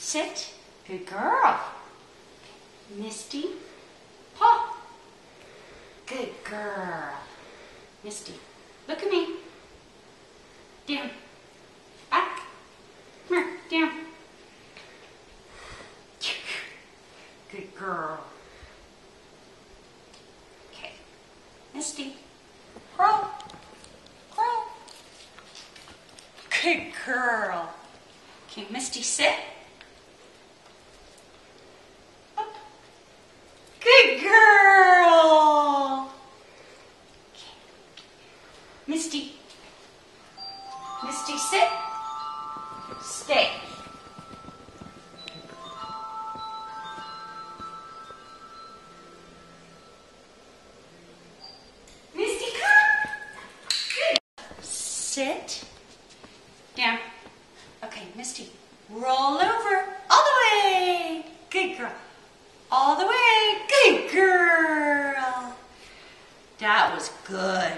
Sit. Good girl. Misty. Paw. Good girl. Misty. Look at me. Down. Back. Come here. Down. Good girl. Okay. Misty. Crawl. Crawl. Good girl. Okay, Misty, sit. Up. Good girl. Okay. Misty. Misty, sit. Stay. Misty, come. Good. Sit. Down. Okay, Misty, roll over. All the way. Good girl. All the way. Good girl. That was good.